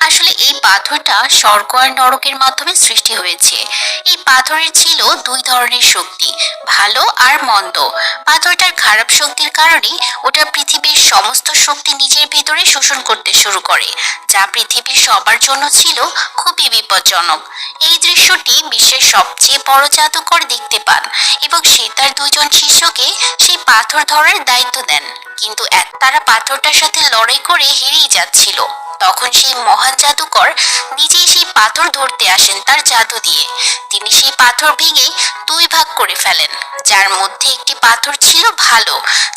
আসলে এই পাথরটা স্বর্গ আর নরকের মাধ্যমে সৃষ্টি হয়েছে। এই পাথরের ছিল দুই ধরনের শক্তি, ভালো আর মন্দ। পাথরটার খারাপ শক্তির কারণে ওটা পৃথিবীর সমস্ত শক্তি নিজের ভেতরে শোষণ করতে শুরু করে, যা পৃথিবীর সবার জন্য ছিল খুবই বিপজ্জনক। এই দৃশ্যটি বিশ্বের সবচেয়ে বড় জাদুকর দেখতে পান এবং সে তার দুজন শিষ্যকে সেই পাথর ধরার দায়িত্ব দেন। কিন্তু তারা পাথরটার সাথে লড়াই করে হেরেই যাচ্ছিল। তখন সেই মহান জাদুকর নিজেই সেই পাথর ধরতে আসেন তার জাদু দিয়ে। তিনি সেই পাথর ভেঙে দুই ভাগ করে ফেলেন, যার মধ্যে একটি পাথর ছিল ভালো,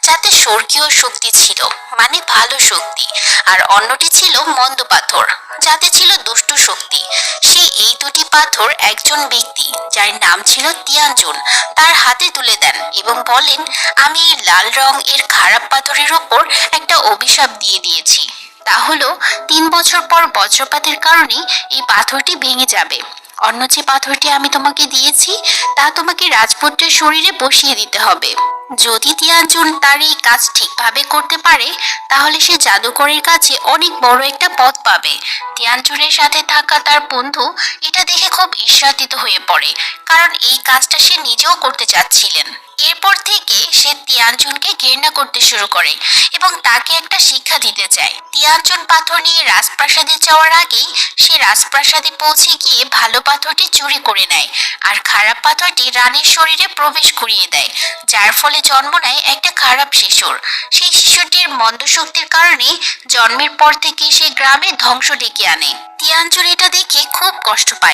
যাতে স্বর্গীয় শক্তি ছিল, মানে ভালো শক্তি, আর অন্যটি ছিল মন্দ পাথর, যাতে ছিল দুষ্ট শক্তি। সে এই দুটি পাথর একজন ব্যক্তি, যার নাম ছিল তিয়ানজুন, তার হাতে তুলে দেন এবং বলেন, আমি এই লাল রং এর খারাপ পাথরের ওপর একটা অভিশাপ দিয়ে দিয়েছি। তা হলো 3 বছর পর বজ্রপাতের কারণে এই পাথরটি ভেঙে যাবে। অন্য যে পাথরটি আমি তোমাকে দিয়েছি তা তোমাকে রাজপুত্রের শরীরে বসিয়ে দিতে হবে। যদি তিয়ানজুন তার এই কাজ ঠিকভাবে করতে পারে, তাহলে সে জাদুকরের কাছে অনেক বড় একটা পদ পাবে। তিয়ানজুনের সাথে থাকা তার বন্ধু এটা দেখে খুব ঈর্ষান্বিত হয়ে পড়ে, কারণ এই কাজটা সে নিজেও করতে চাচ্ছিলেন। এরপর থেকে সে তিয়ানজুনকে ঘৃণা করতে শুরু করে এবং তাকে একটা শিক্ষা দিতে চায়। তিয়ানজুন পাথর নিয়ে রাজপ্রাসাদে যাওয়ার আগেই সে রাজপ্রাসাদে পৌঁছে গিয়ে ভালো পাথরটি চুরি করে নেয় আর খারাপ পাথরটি রানীর শরীরে প্রবেশ করিয়ে দেয়, যার ফলে জন্ম নেয় একটা খারাপ শিশুর। সেই শিশুটির মন্দ শক্তির কারণে জন্মের পর থেকে সে গ্রামে ধ্বংস ডেকে আনে। তিয়ানজুন এটা দেখে খুব কষ্ট পায়